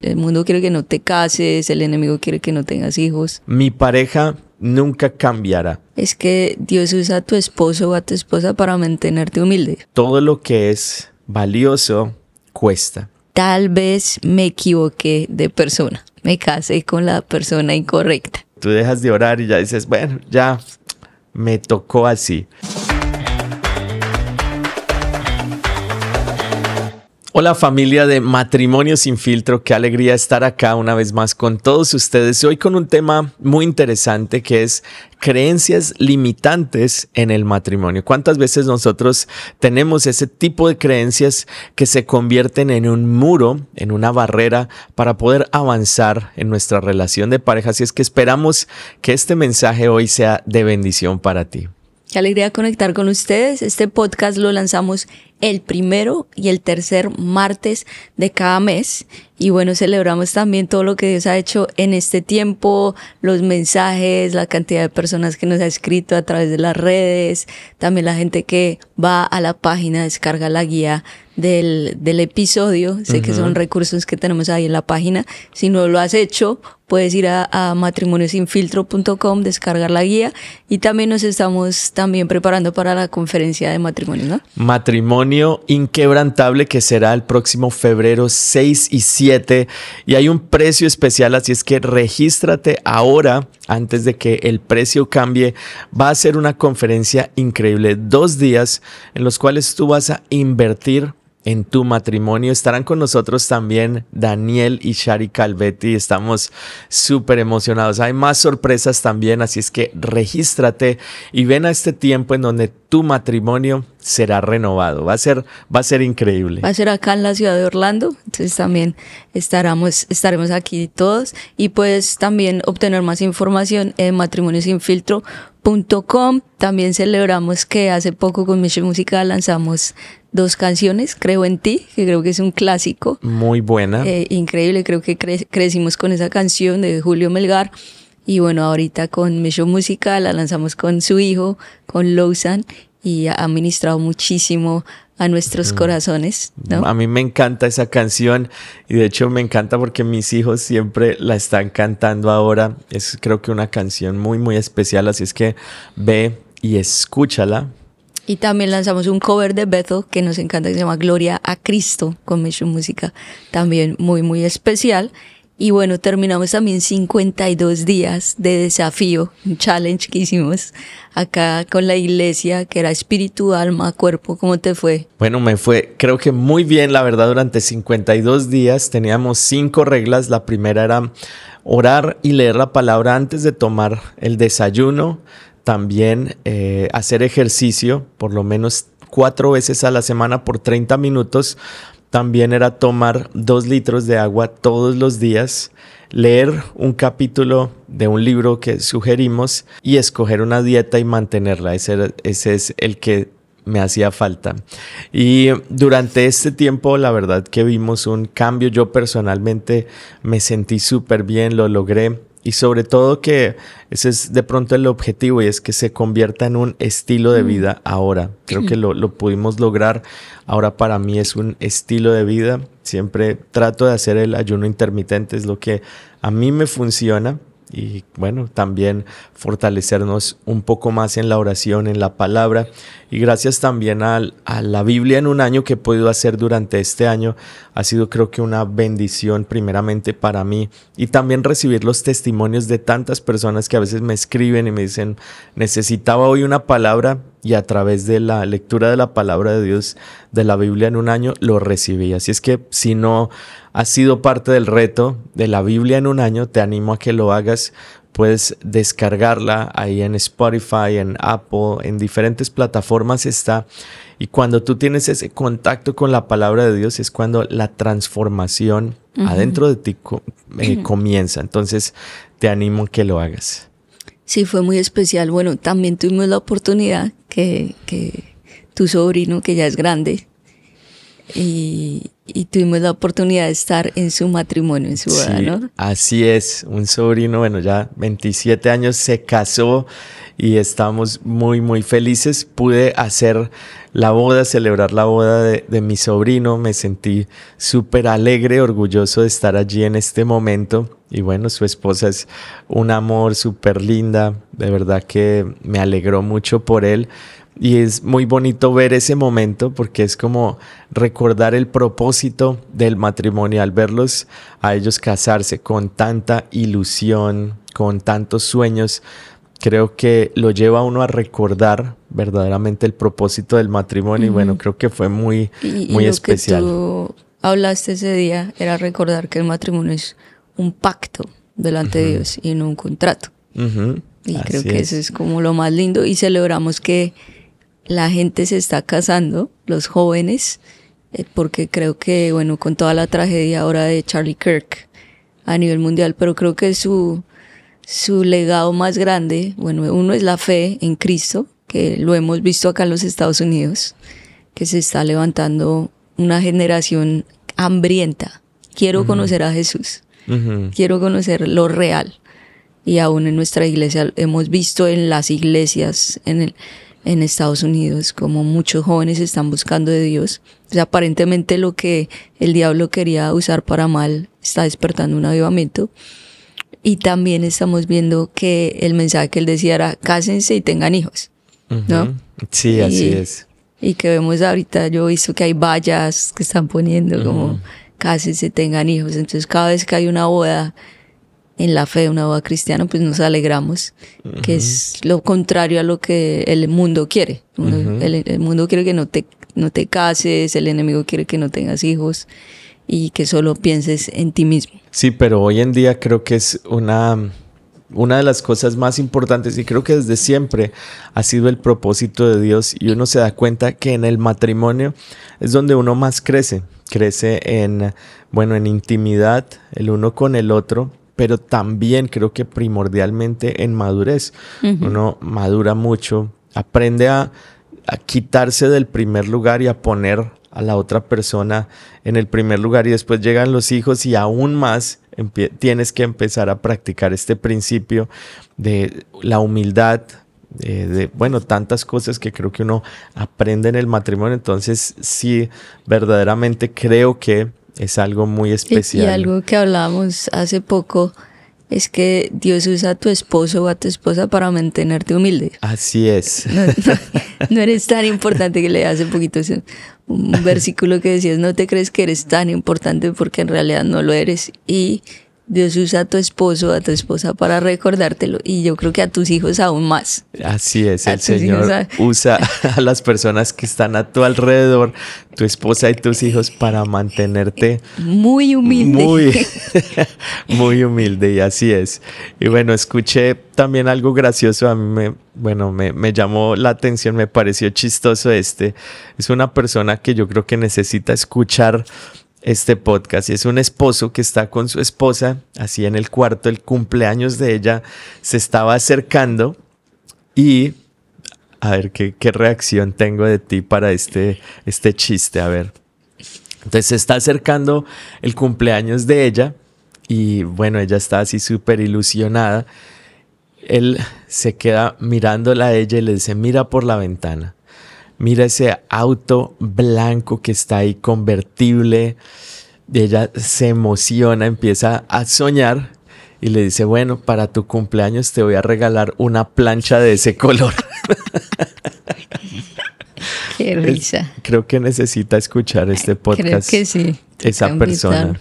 El mundo quiere que no te cases, el enemigo quiere que no tengas hijos. Mi pareja nunca cambiará. Es que Dios usa a tu esposo o a tu esposa para mantenerte humilde. Todo lo que es valioso cuesta. Tal vez me equivoqué de persona. Me casé con la persona incorrecta. Tú dejas de orar y ya dices, bueno, ya me tocó así. Hola familia de Matrimonio Sin Filtro, qué alegría estar acá una vez más con todos ustedes. Hoy con un tema muy interesante que es creencias limitantes en el matrimonio. ¿Cuántas veces nosotros tenemos ese tipo de creencias que se convierten en un muro, en una barrera para poder avanzar en nuestra relación de pareja? Así es que esperamos que este mensaje hoy sea de bendición para ti. Qué alegría conectar con ustedes. Este podcast lo lanzamos el primero y el tercer martes de cada mes. Y bueno, celebramos también todo lo que Dios ha hecho en este tiempo, los mensajes, la cantidad de personas que nos ha escrito a través de las redes, también la gente que va a la página, descarga la guía del episodio. Sé que son recursos que tenemos ahí en la página. Si no lo has hecho, puedes ir a matrimoniosinfiltro.com, descargar la guía, y también nos estamos también preparando para la conferencia de matrimonio, ¿no? Matrimonio Inquebrantable, que será el próximo febrero 6 y 7, y hay un precio especial, así es que regístrate ahora antes de que el precio cambie. Va a ser una conferencia increíble, 2 días en los cuales tú vas a invertir en tu matrimonio. Estarán con nosotros también Daniel y Shari Calvetti. Estamos súper emocionados. Hay más sorpresas también, así es que regístrate y ven a este tiempo en donde tu matrimonio será renovado. Va a ser increíble. Va a ser acá en la ciudad de Orlando, entonces también estaremos aquí todos, y puedes también obtener más información en matrimoniosinfiltro.com. También celebramos que hace poco con Mission Música lanzamos 2 canciones, Creo en Ti, que creo que es un clásico. Muy buena. Increíble, creo que crecimos con esa canción de Julio Melgar. Y bueno, ahorita con Mission Música la lanzamos con su hijo, con Lowsan, y ha ministrado muchísimo a nuestros corazones, ¿no? A mí me encanta esa canción, y de hecho me encanta porque mis hijos siempre la están cantando ahora. Es creo que una canción muy muy especial, así es que ve y escúchala. Y también lanzamos un cover de Bethel que nos encanta, que se llama Gloria a Cristo, con Mission Música, también muy muy especial. Y bueno, terminamos también 52 días de desafío, un challenge que hicimos acá con la iglesia, que era espíritu, alma, cuerpo. ¿Cómo te fue? Bueno, me fue creo que muy bien, la verdad. Durante 52 días teníamos 5 reglas. La primera era orar y leer la palabra antes de tomar el desayuno. También hacer ejercicio por lo menos 4 veces a la semana por 30 minutos. También era tomar 2 litros de agua todos los días, leer un capítulo de un libro que sugerimos y escoger una dieta y mantenerla. Ese es el que me hacía falta. Y durante este tiempo, la verdad que vimos un cambio. Yo personalmente me sentí súper bien, lo logré. Y sobre todo que ese es de pronto el objetivo, y es que se convierta en un estilo de vida ahora. Creo que lo pudimos lograr. Ahora para mí es un estilo de vida. Siempre trato de hacer el ayuno intermitente, es lo que a mí me funciona. Y bueno, también fortalecernos un poco más en la oración, en la palabra. Y gracias también a la Biblia en un año que he podido hacer durante este año. Ha sido creo que una bendición primeramente para mí. Y también recibir los testimonios de tantas personas que a veces me escriben y me dicen, necesitaba hoy una palabra, y a través de la lectura de la palabra de Dios, de la Biblia en un año, lo recibí. Así es que si no has sido parte del reto de la Biblia en un año, te animo a que lo hagas. Puedes descargarla ahí en Spotify, en Apple, en diferentes plataformas está. Y cuando tú tienes ese contacto con la palabra de Dios es cuando la transformación adentro de ti comienza. Entonces te animo a que lo hagas. Sí, fue muy especial. Bueno, también tuvimos la oportunidad que tu sobrino, que ya es grande, y y tuvimos la oportunidad de estar en su matrimonio, en su boda, Sí, ¿no? así es, un sobrino, bueno, ya 27 años, se casó y estamos muy, muy felices. Pude hacer la boda, celebrar la boda de mi sobrino, me sentí súper alegre, orgulloso de estar allí en este momento. Y bueno, su esposa es un amor súper linda, de verdad que me alegró mucho por él. Y es muy bonito ver ese momento porque es como recordar el propósito del matrimonio al verlos a ellos casarse con tanta ilusión, con tantos sueños. Creo que lo lleva a uno a recordar verdaderamente el propósito del matrimonio y bueno, creo que fue muy, muy lo especial. que tú hablaste ese día era recordar que el matrimonio es un pacto delante de Dios y no un contrato. Y creo Así que es. eso es como lo más lindo y celebramos que la gente se está casando, los jóvenes, porque creo que, bueno, con toda la tragedia ahora de Charlie Kirk a nivel mundial, pero creo que su legado más grande, bueno, uno es la fe en Cristo, que lo hemos visto acá en los Estados Unidos, que se está levantando una generación hambrienta. Quiero conocer a Jesús, quiero conocer lo real. Y aún en nuestra iglesia hemos visto en las iglesias en Estados Unidos como muchos jóvenes están buscando de Dios. O sea, aparentemente lo que el diablo quería usar para mal está despertando un avivamiento. Y también estamos viendo que el mensaje que él decía era cásense y tengan hijos, ¿no? Sí, así es. Y que vemos ahorita, yo he visto que hay vallas que están poniendo como cásense, tengan hijos. Entonces cada vez que hay una boda en la fe, una boda cristiana, pues nos alegramos, que es lo contrario a lo que el mundo quiere. El mundo quiere que no te cases, el enemigo quiere que no tengas hijos y que solo pienses en ti mismo. Sí, pero hoy en día creo que es una de las cosas más importantes y creo que desde siempre ha sido el propósito de Dios y uno se da cuenta que en el matrimonio es donde uno más crece en intimidad el uno con el otro, pero también creo que primordialmente en madurez. Uno madura mucho, aprende a quitarse del primer lugar y a poner a la otra persona en el primer lugar y después llegan los hijos y aún más tienes que empezar a practicar este principio de la humildad, tantas cosas que creo que uno aprende en el matrimonio. Entonces sí, verdaderamente creo que es algo muy especial. Y algo que hablábamos hace poco es que Dios usa a tu esposo o a tu esposa para mantenerte humilde. Así es. No eres tan importante, que le hace poquito un versículo que decías, no te crees que eres tan importante porque en realidad no lo eres. Y Dios usa a tu esposo o a tu esposa para recordártelo y yo creo que a tus hijos aún más. Así es, el Señor usa a las personas que están a tu alrededor, tu esposa y tus hijos, para mantenerte muy humilde. Muy humilde, y así es. Y bueno, escuché también algo gracioso, a mí me llamó la atención, me pareció chistoso Es una persona que yo creo que necesita escuchar este podcast y es un esposo que está con su esposa así en el cuarto, el cumpleaños de ella se estaba acercando y a ver qué reacción tengo de ti para este chiste, a ver. Entonces se está acercando el cumpleaños de ella y bueno, ella está así súper ilusionada. Él se queda mirándola a ella y le dice, mira por la ventana. Mira ese auto blanco que está ahí, convertible. Y ella se emociona, empieza a soñar y le dice, bueno, para tu cumpleaños te voy a regalar una plancha de ese color. Qué risa. Creo que necesita escuchar este podcast. Creo que sí. Esa persona.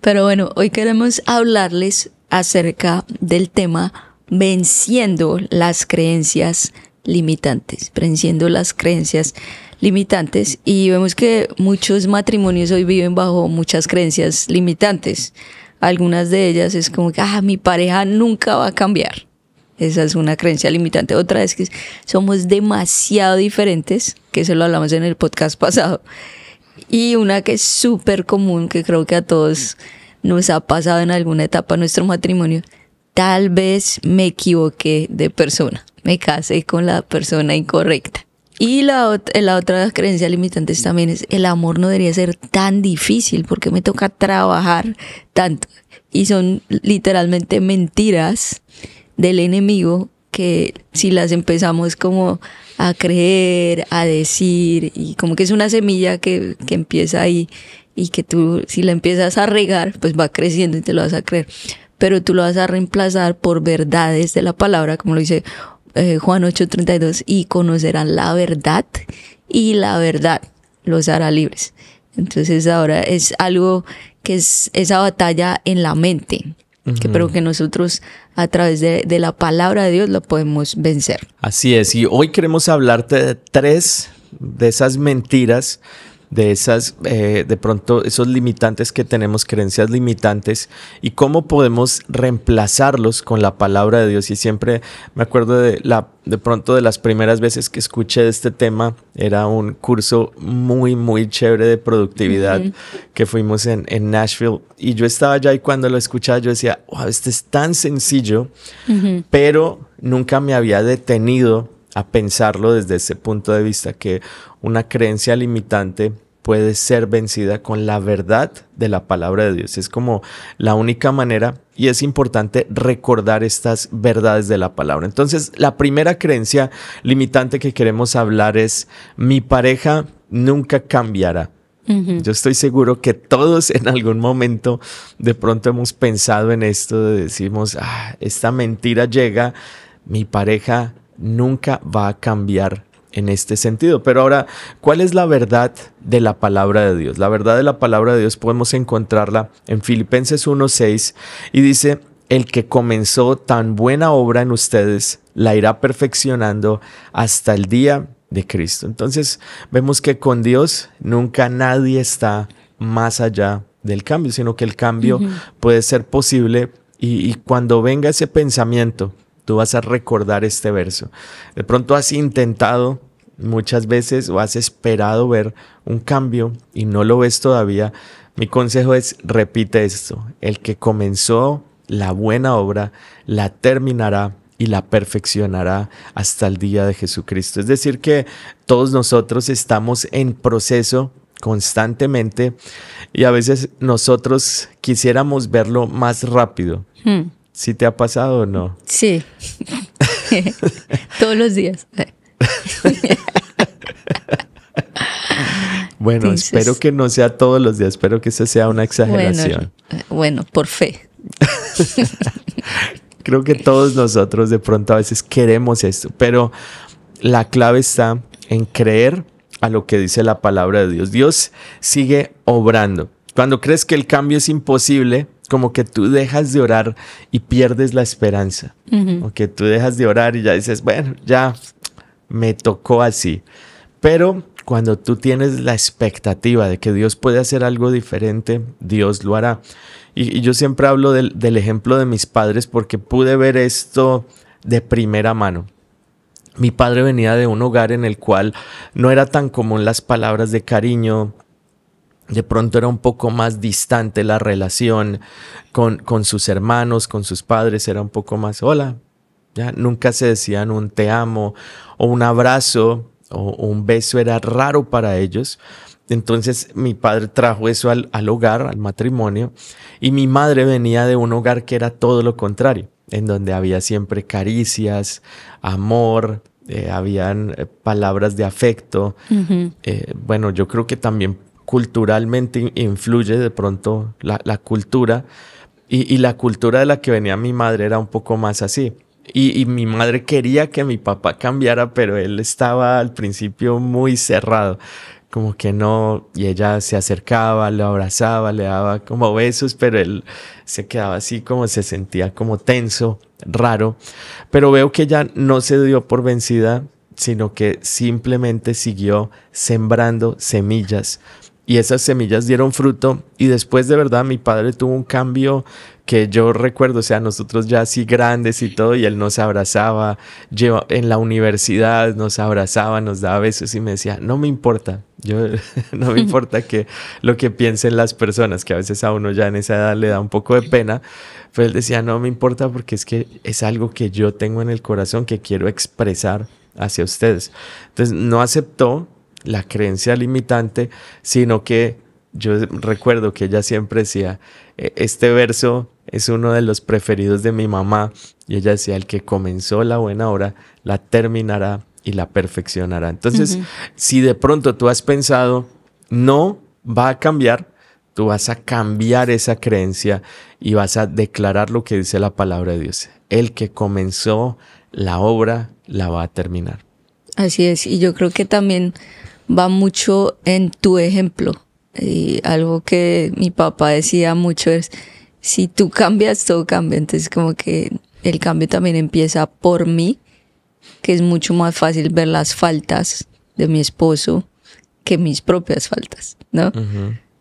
Pero bueno, hoy queremos hablarles acerca del tema venciendo las creencias limitantes, venciendo las creencias limitantes, y vemos que muchos matrimonios hoy viven bajo muchas creencias limitantes. Algunas de ellas es como que mi pareja nunca va a cambiar. Esa es una creencia limitante. Otra es que somos demasiado diferentes, que eso lo hablamos en el podcast pasado. Y una que es súper común, que creo que a todos nos ha pasado en alguna etapa de nuestro matrimonio: tal vez me equivoqué de persona, me casé con la persona incorrecta. Y la otra creencia limitante también es el amor no debería ser tan difícil porque me toca trabajar tanto. Y son literalmente mentiras del enemigo que si las empezamos como a creer, a decir, y como que es una semilla que empieza ahí y que tú si la empiezas a regar pues va creciendo y te lo vas a creer. Pero tú lo vas a reemplazar por verdades de la palabra, como lo dice Juan 8:32, y conocerán la verdad y la verdad los hará libres. Entonces ahora es algo que es esa batalla en la mente, pero que nosotros a través de la palabra de Dios lo podemos vencer. Así es, y hoy queremos hablarte de 3 de esas mentiras, de esas, de pronto, esos limitantes que tenemos, creencias limitantes, y cómo podemos reemplazarlos con la palabra de Dios. Y siempre me acuerdo de pronto de las primeras veces que escuché este tema, era un curso muy, muy chévere de productividad que fuimos en Nashville, y yo estaba allá y cuando lo escuchaba yo decía, wow, este es tan sencillo, pero nunca me había detenido a pensarlo desde ese punto de vista, que una creencia limitante puede ser vencida con la verdad de la palabra de Dios. Es como la única manera, y es importante recordar estas verdades de la palabra. Entonces, la primera creencia limitante que queremos hablar es: mi pareja nunca cambiará. Yo estoy seguro que todos en algún momento de pronto hemos pensado en esto, decimos, esta mentira llega, mi pareja nunca va a cambiar en este sentido. Pero ahora, ¿cuál es la verdad de la palabra de Dios? La verdad de la palabra de Dios podemos encontrarla en Filipenses 1:6 y dice: el que comenzó tan buena obra en ustedes la irá perfeccionando hasta el día de Cristo. Entonces vemos que con Dios nunca nadie está más allá del cambio, sino que el cambio puede ser posible, y cuando venga ese pensamiento, tú vas a recordar este verso. De pronto has intentado muchas veces o has esperado ver un cambio y no lo ves todavía. Mi consejo es: repite esto: el que comenzó la buena obra la terminará y la perfeccionará hasta el día de Jesucristo. Es decir, que todos nosotros estamos en proceso constantemente, y a veces nosotros quisiéramos verlo más rápido. ¿Sí te ha pasado o no? Sí, todos los días. Bueno, entonces, espero que no sea todos los días, espero que eso sea una exageración. Bueno, por fe. Creo que todos nosotros de pronto a veces queremos esto, pero la clave está en creer a lo que dice la palabra de Dios. Dios sigue obrando. Cuando crees que el cambio es imposible, como que tú dejas de orar y pierdes la esperanza. O que tú dejas de orar y ya dices, bueno, ya me tocó así. Pero cuando tú tienes la expectativa de que Dios puede hacer algo diferente, Dios lo hará. Y yo siempre hablo del ejemplo de mis padres porque pude ver esto de primera mano. Mi padre venía de un hogar en el cual no era tan común las palabras de cariño. De pronto era un poco más distante la relación con sus hermanos, con sus padres. Era un poco más, hola. Ya nunca se decían un te amo o un abrazo o un beso. Era raro para ellos. Entonces mi padre trajo eso al hogar, al matrimonio, y mi madre venía de un hogar que era todo lo contrario, en donde había siempre caricias, amor, habían palabras de afecto. Bueno, yo creo que también culturalmente influye de pronto la cultura, y la cultura de la que venía mi madre era un poco más así. Y mi madre quería que mi papá cambiara, pero él estaba al principio muy cerrado. Como que no, y ella se acercaba, le abrazaba, le daba como besos, pero él se quedaba así, como se sentía como tenso, raro. Pero veo que ella no se dio por vencida, sino que simplemente siguió sembrando semillas. Y esas semillas dieron fruto, y después de verdad mi padre tuvo un cambio que yo recuerdo, o sea, nosotros ya así grandes y todo, y él nos abrazaba, en la universidad nos abrazaba, nos daba besos y me decía, no me importa, no me importa que lo que piensen las personas, que a veces a uno ya en esa edad le da un poco de pena, pero él decía, no me importa porque es que es algo que yo tengo en el corazón que quiero expresar hacia ustedes. Entonces no aceptó la creencia limitante, sino que yo recuerdo que ella siempre decía, este verso es uno de los preferidos de mi mamá, y ella decía, el que comenzó la buena obra, la terminará y la perfeccionará. Entonces, si de pronto tú has pensado, no va a cambiar, tú vas a cambiar esa creencia y vas a declarar lo que dice la palabra de Dios. El que comenzó la obra, la va a terminar. Así es, y yo creo que también va mucho en tu ejemplo. Y algo que mi papá decía mucho es, si tú cambias, todo cambia. Entonces como que el cambio también empieza por mí, que es mucho más fácil ver las faltas de mi esposo que mis propias faltas, ¿no?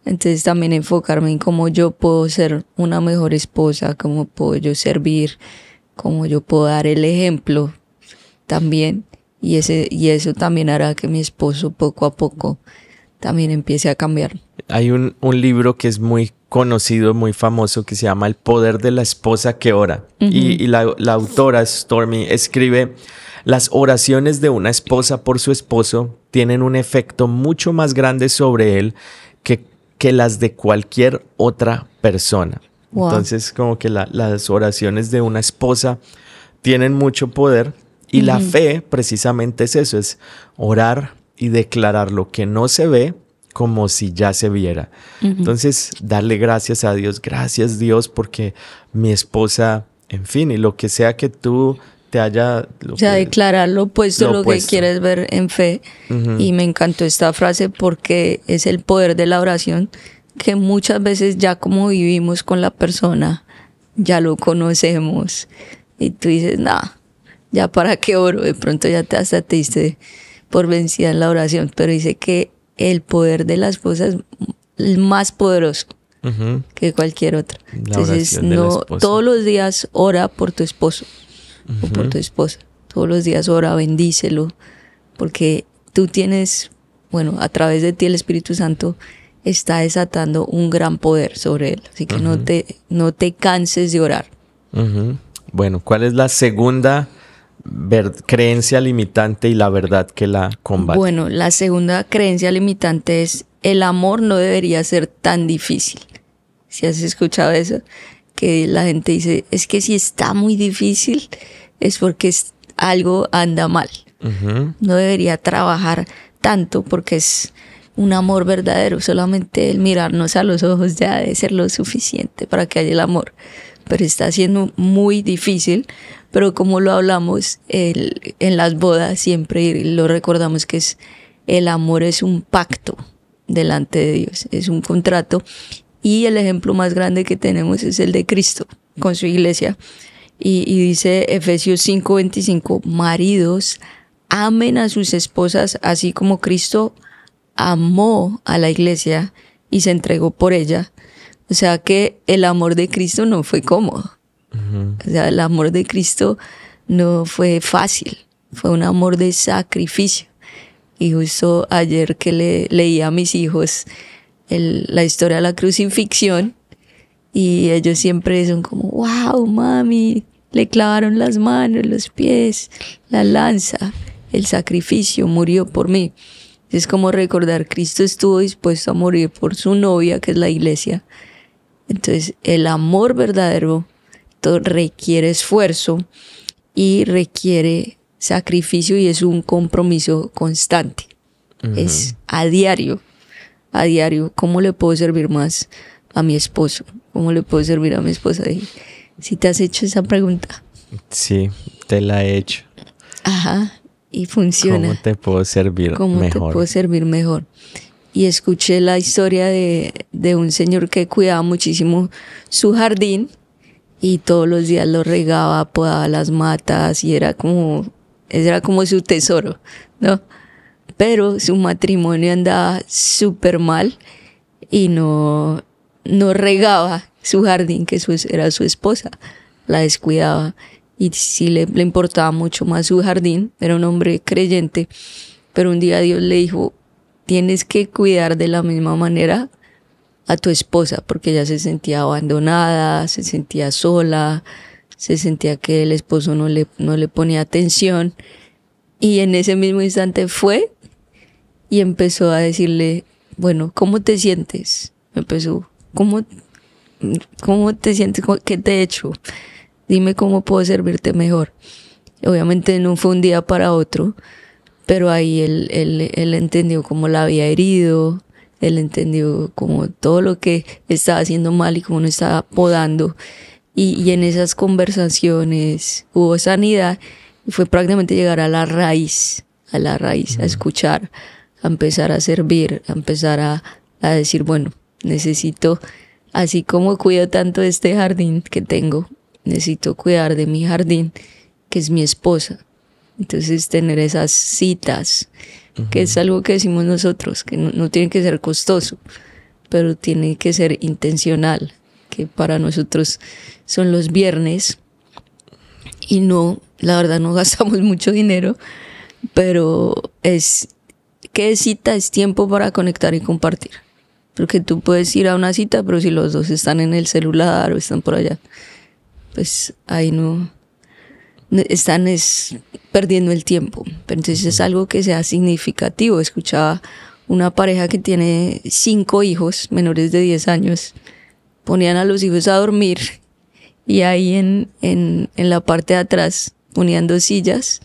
Entonces también enfocarme en cómo yo puedo ser una mejor esposa, cómo puedo yo servir, cómo yo puedo dar el ejemplo también. Y eso también hará que mi esposo poco a poco también empiece a cambiar. Hay un libro que es muy conocido, muy famoso, que se llama El poder de la esposa que ora. Y la autora, Stormy, escribe, las oraciones de una esposa por su esposo tienen un efecto mucho más grande sobre él que las de cualquier otra persona. Wow. Entonces, como que las oraciones de una esposa tienen mucho poder. Y la fe precisamente es eso, es orar y declarar lo que no se ve como si ya se viera. Entonces, darle gracias a Dios, gracias Dios porque mi esposa, en fin, y lo que sea que tú te haya... declarar lo opuesto, lo que quieres ver en fe. Y me encantó esta frase porque es el poder de la oración, que muchas veces ya como vivimos con la persona, ya lo conocemos. Y tú dices, nada. Ya para qué oro, de pronto ya hasta te diste por vencida en la oración, pero dice que el poder de la esposa es el más poderoso que cualquier otro. Entonces, no todos los días ora por tu esposo o por tu esposa. Todos los días ora, bendícelo, porque tú tienes, bueno, a través de ti el Espíritu Santo está desatando un gran poder sobre él. Así que no te canses de orar. Bueno, ¿cuál es la segunda creencia limitante y la verdad que la combate? Bueno, la segunda creencia limitante es el amor no debería ser tan difícil. ¿Si has escuchado eso? Que la gente dice, es que si está muy difícil es porque algo anda mal. No debería trabajar tanto porque es un amor verdadero. Solamente el mirarnos a los ojos ya debe ser lo suficiente para que haya el amor. Pero está siendo muy difícil. Pero como lo hablamos en las bodas, siempre lo recordamos que el amor es un pacto delante de Dios, es un contrato. Y el ejemplo más grande que tenemos es el de Cristo con su iglesia. Y dice Efesios 5:25, maridos, amen a sus esposas así como Cristo amó a la iglesia y se entregó por ella. O sea que el amor de Cristo no fue cómodo. O sea, el amor de Cristo no fue fácil, fue un amor de sacrificio. Y justo ayer que leí a mis hijos la historia de la crucifixión, y ellos siempre son como, wow, mami, le clavaron las manos, los pies, la lanza, el sacrificio, murió por mí. Es como recordar, Cristo estuvo dispuesto a morir por su novia, que es la iglesia. Entonces, el amor verdadero requiere esfuerzo y requiere sacrificio y es un compromiso constante. Es a diario. ¿Cómo le puedo servir más a mi esposo? ¿Cómo le puedo servir a mi esposa? ¿Si te has hecho esa pregunta? Sí, te la he hecho. Ajá, y funciona. ¿Cómo te puedo servir mejor? ¿Cómo te puedo servir mejor? Y escuché la historia de un señor que cuidaba muchísimo su jardín y todos los días lo regaba, podaba las matas y era como su tesoro, ¿no? Pero su matrimonio andaba súper mal y no regaba su jardín, que era su esposa, la descuidaba. Y sí le importaba mucho más su jardín, era un hombre creyente, pero un día Dios le dijo, tienes que cuidar de la misma manera a tu esposa, porque ella se sentía abandonada, se sentía sola, se sentía que el esposo no le ponía atención. Y en ese mismo instante fue y empezó a decirle, bueno, ¿cómo te sientes? Empezó, ¿cómo te sientes? ¿Qué te he hecho? Dime cómo puedo servirte mejor. Obviamente no fue un día para otro, pero ahí él entendió cómo la había herido, él entendió como todo lo que estaba haciendo mal y cómo no estaba podando. Y en esas conversaciones hubo sanidad y fue prácticamente llegar a la raíz, a escuchar, a empezar a servir, a empezar a decir, bueno, necesito, así como cuido tanto de este jardín que tengo, necesito cuidar de mi jardín, que es mi esposa. Entonces tener esas citas, que es algo que decimos nosotros, que no tiene que ser costoso, pero tiene que ser intencional, que para nosotros son los viernes y no, la verdad no gastamos mucho dinero, pero ¿qué cita? Es tiempo para conectar y compartir. Porque tú puedes ir a una cita, pero si los dos están en el celular o están por allá, pues ahí no están perdiendo el tiempo. Pero entonces es algo que sea significativo. Escuchaba una pareja que tiene 5 hijos menores de 10 años, ponían a los hijos a dormir y ahí en la parte de atrás ponían 2 sillas,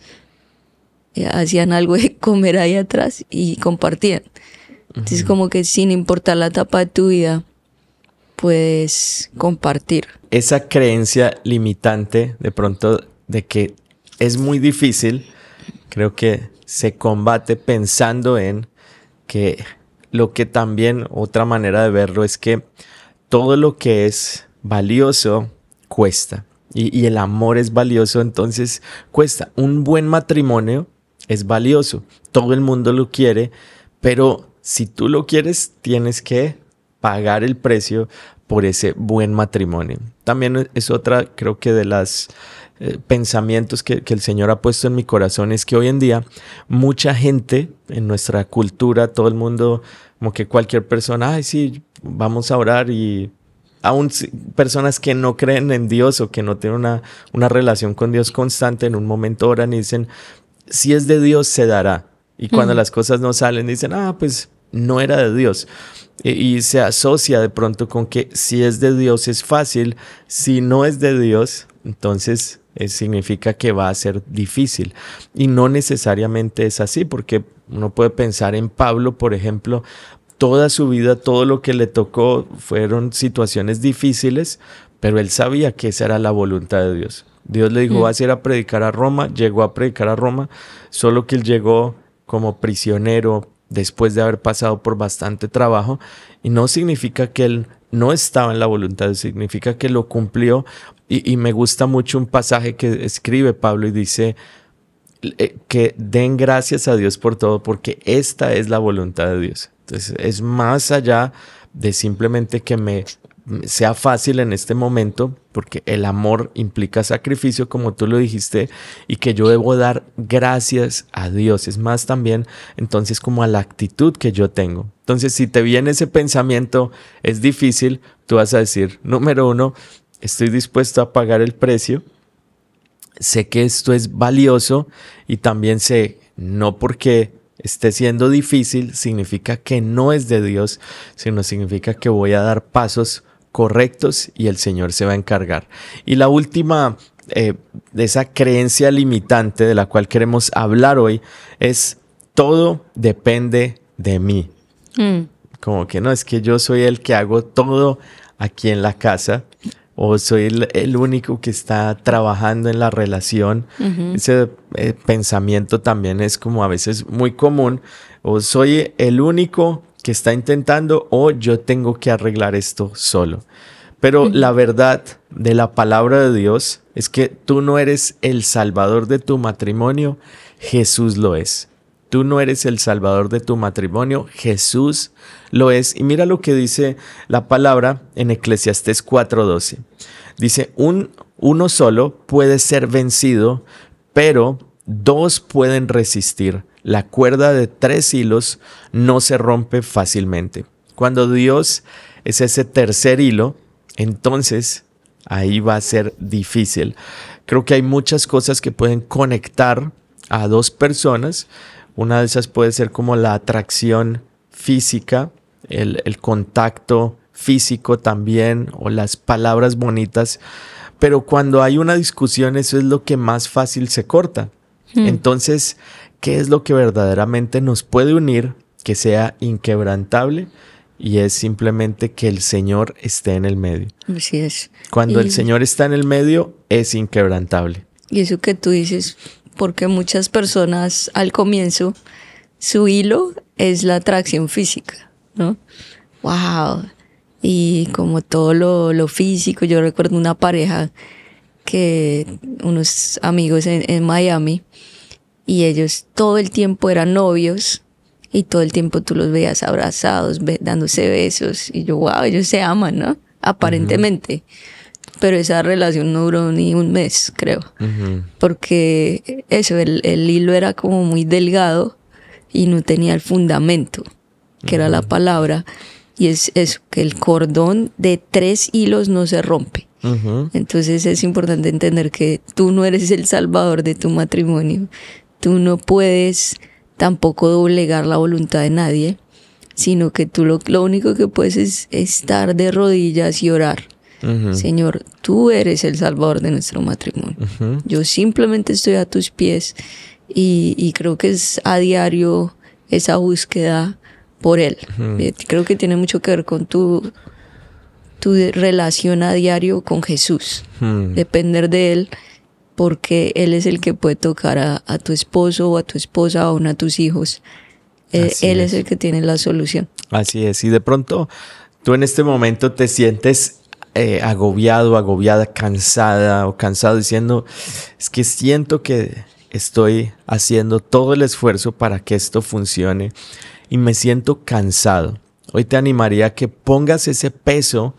hacían algo de comer ahí atrás y compartían. Entonces como que sin importar la etapa de tu vida puedes compartir. Esa creencia limitante de pronto de que es muy difícil, creo que se combate pensando en que lo que también otra manera de verlo es que todo lo que es valioso cuesta y el amor es valioso, entonces cuesta. Un buen matrimonio es valioso, todo el mundo lo quiere, pero si tú lo quieres tienes que pagar el precio por ese buen matrimonio. También es otra, creo que de las pensamientos que el Señor ha puesto en mi corazón, es que hoy en día mucha gente en nuestra cultura, todo el mundo, como que cualquier persona, ay sí, vamos a orar, y aún personas que no creen en Dios o que no tienen una relación con Dios constante, en un momento oran y dicen, si es de Dios se dará. Y cuando las cosas no salen dicen, pues no era de Dios. Y se asocia de pronto con que si es de Dios es fácil, si no es de Dios, entonces significa que va a ser difícil. Y no necesariamente es así, porque uno puede pensar en Pablo, por ejemplo. Toda su vida, todo lo que le tocó fueron situaciones difíciles, pero él sabía que esa era la voluntad de Dios. Dios le dijo, vas a ir a predicar a Roma, llegó a predicar a Roma, solo que él llegó como prisionero después de haber pasado por bastante trabajo, y no significa que él no estaba en la voluntad, significa que lo cumplió. Y me gusta mucho un pasaje que escribe Pablo y dice que den gracias a Dios por todo, porque esta es la voluntad de Dios. Entonces es más allá de simplemente que me sea fácil en este momento, porque el amor implica sacrificio, como tú lo dijiste, y que yo debo dar gracias a Dios. Es más también entonces como a la actitud que yo tengo. Entonces si te viene ese pensamiento, es difícil, tú vas a decir, número 1, estoy dispuesto a pagar el precio, sé que esto es valioso, y también sé, no porque esté siendo difícil significa que no es de Dios, sino significa que voy a dar pasos correctos y el Señor se va a encargar. Y la última de esa creencia limitante de la cual queremos hablar hoy es: todo depende de mí. Como que no, es que yo soy el que hago todo aquí en la casa, o soy el único que está trabajando en la relación. Ese pensamiento también es como a veces muy común, o soy el único que está intentando, o yo tengo que arreglar esto solo. Pero la verdad de la palabra de Dios es que tú no eres el salvador de tu matrimonio, Jesús lo es. Tú no eres el salvador de tu matrimonio, Jesús lo es. Y mira lo que dice la palabra en Eclesiastés 4:12. Dice, uno solo puede ser vencido, pero 2 pueden resistir. La cuerda de 3 hilos no se rompe fácilmente. Cuando Dios es ese tercer hilo, entonces ahí va a ser difícil. Creo que hay muchas cosas que pueden conectar a dos personas. Una de esas puede ser como la atracción física, el contacto físico también, o las palabras bonitas. Pero cuando hay una discusión, eso es lo que más fácil se corta. Entonces, ¿qué es lo que verdaderamente nos puede unir, que sea inquebrantable? Y es simplemente que el Señor esté en el medio. Así es. Cuando el Señor está en el medio, es inquebrantable. Y eso que tú dices, porque muchas personas al comienzo, su hilo es la atracción física, ¿no? ¡Wow! Y como todo lo físico, yo recuerdo una pareja unos amigos en Miami, y ellos todo el tiempo eran novios, y todo el tiempo tú los veías abrazados, dándose besos, y yo, wow, ellos se aman, ¿no? Aparentemente. Pero esa relación no duró ni un mes, creo. Porque eso, el hilo era como muy delgado y no tenía el fundamento, que era la palabra. Y es eso, que el cordón de 3 hilos no se rompe. Entonces es importante entender que tú no eres el salvador de tu matrimonio. Tú no puedes tampoco doblegar la voluntad de nadie, sino que tú lo único que puedes es estar de rodillas y orar. Señor, tú eres el salvador de nuestro matrimonio. Yo simplemente estoy a tus pies, y creo que es a diario esa búsqueda por Él. Creo que tiene mucho que ver con tu relación a diario con Jesús. Depender de Él, porque Él es el que puede tocar a tu esposo o a tu esposa, o aún a tus hijos. Él es el que tiene la solución. Así es. Y de pronto tú en este momento te sientes agobiado, agobiada, cansada o cansado, diciendo, es que siento que estoy haciendo todo el esfuerzo para que esto funcione y me siento cansado. Hoy te animaría a que pongas ese peso,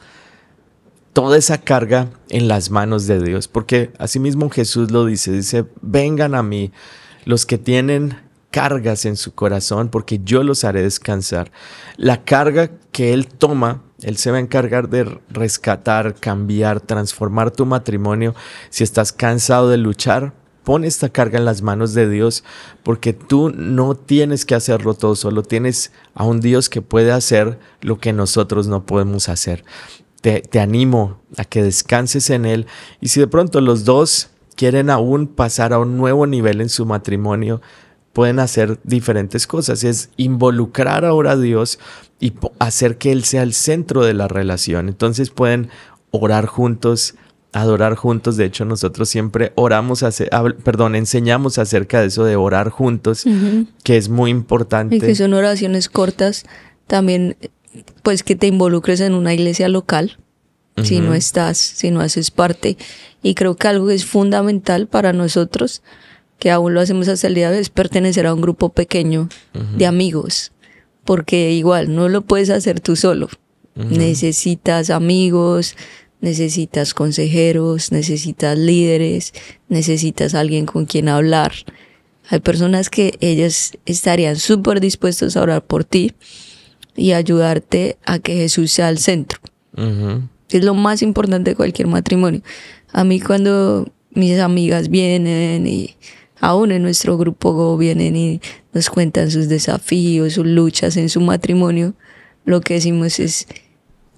toda esa carga en las manos de Dios, porque asimismo Jesús lo dice, vengan a mí los que tienen cargas en su corazón, porque yo los haré descansar. La carga que Él toma, Él se va a encargar de rescatar, cambiar, transformar tu matrimonio. Si estás cansado de luchar, pon esta carga en las manos de Dios, porque tú no tienes que hacerlo todo solo. Tienes a un Dios que puede hacer lo que nosotros no podemos hacer. Te animo a que descanses en Él. Y si de pronto los dos quieren aún pasar a un nuevo nivel en su matrimonio, pueden hacer diferentes cosas. Es involucrar ahora a Dios y hacer que Él sea el centro de la relación. Entonces pueden orar juntos, adorar juntos. De hecho, nosotros siempre enseñamos acerca de eso de orar juntos, que es muy importante. Y que son oraciones cortas. También, pues, que te involucres en una iglesia local, si no haces parte. Y creo que algo que es fundamental para nosotros, que aún lo hacemos hasta el día de hoy, es pertenecer a un grupo pequeño de amigos, porque igual no lo puedes hacer tú solo. Necesitas amigos, necesitas consejeros, necesitas líderes, necesitas alguien con quien hablar. Hay personas que ellas estarían súper dispuestos a orar por ti y ayudarte a que Jesús sea el centro. Es lo más importante de cualquier matrimonio. A mí, cuando mis amigas vienen, y aún en nuestro grupo Go vienen y nos cuentan sus desafíos, sus luchas en su matrimonio, lo que decimos es,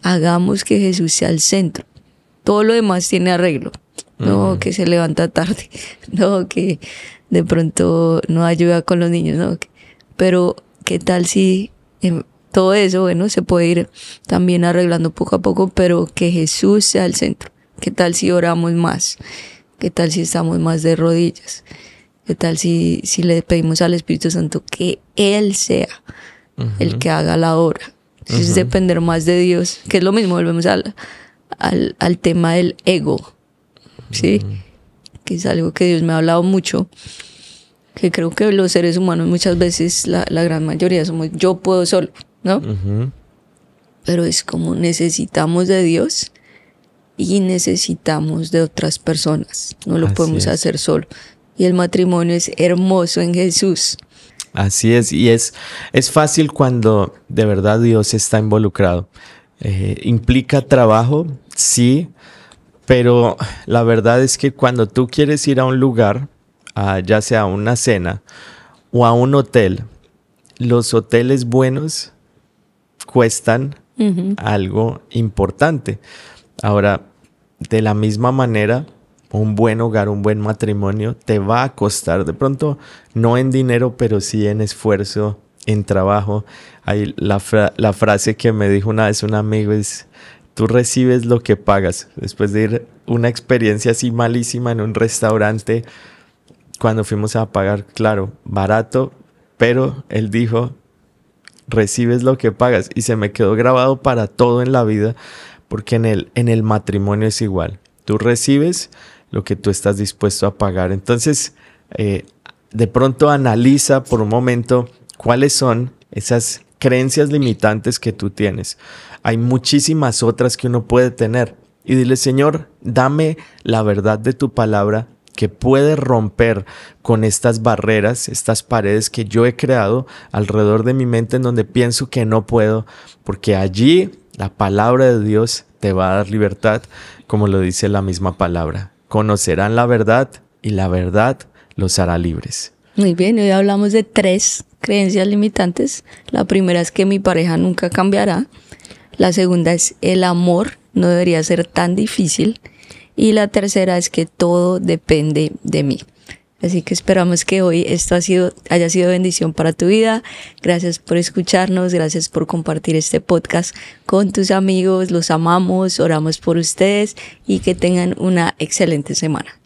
hagamos que Jesús sea el centro. Todo lo demás tiene arreglo. No, que se levanta tarde. No, que de pronto no ayuda con los niños. No, pero ¿qué tal si todo eso, bueno, se puede ir también arreglando poco a poco, pero que Jesús sea el centro? ¿Qué tal si oramos más? ¿Qué tal si estamos más de rodillas? ¿Qué tal si le pedimos al Espíritu Santo que Él sea el que haga la obra? Es depender más de Dios, que es lo mismo, volvemos al tema del ego, ¿sí? Que es algo que Dios me ha hablado mucho, que creo que los seres humanos muchas veces, la gran mayoría, somos yo puedo solo, ¿no? Pero es como necesitamos de Dios y necesitamos de otras personas, no lo podemos hacer solo. Y el matrimonio es hermoso en Jesús. Así es, y es fácil cuando de verdad Dios está involucrado. Implica trabajo, sí, pero la verdad es que cuando tú quieres ir a un lugar, ya sea a una cena o a un hotel, los hoteles buenos cuestan algo importante. Ahora, de la misma manera, un buen hogar, un buen matrimonio te va a costar, de pronto no en dinero, pero sí en esfuerzo, en trabajo. Hay la frase que me dijo una vez un amigo es: tú recibes lo que pagas. Después de ir una experiencia así malísima en un restaurante, cuando fuimos a pagar, claro, barato, pero él dijo: recibes lo que pagas. Y se me quedó grabado para todo en la vida, porque en el matrimonio es igual. Tú recibes lo que tú estás dispuesto a pagar. Entonces, de pronto analiza por un momento cuáles son esas creencias limitantes que tú tienes. Hay muchísimas otras que uno puede tener. Y dile: Señor, dame la verdad de tu palabra que puede romper con estas barreras, estas paredes que yo he creado alrededor de mi mente, en donde pienso que no puedo, porque allí la palabra de Dios te va a dar libertad, como lo dice la misma palabra. Conocerán la verdad y la verdad los hará libres. Muy bien, hoy hablamos de 3 creencias limitantes. La primera es que mi pareja nunca cambiará. La segunda es: el amor no debería ser tan difícil. Y la tercera es que todo depende de mí. Así que esperamos que hoy esto haya sido bendición para tu vida. Gracias por escucharnos, gracias por compartir este podcast con tus amigos. Los amamos, oramos por ustedes y que tengan una excelente semana.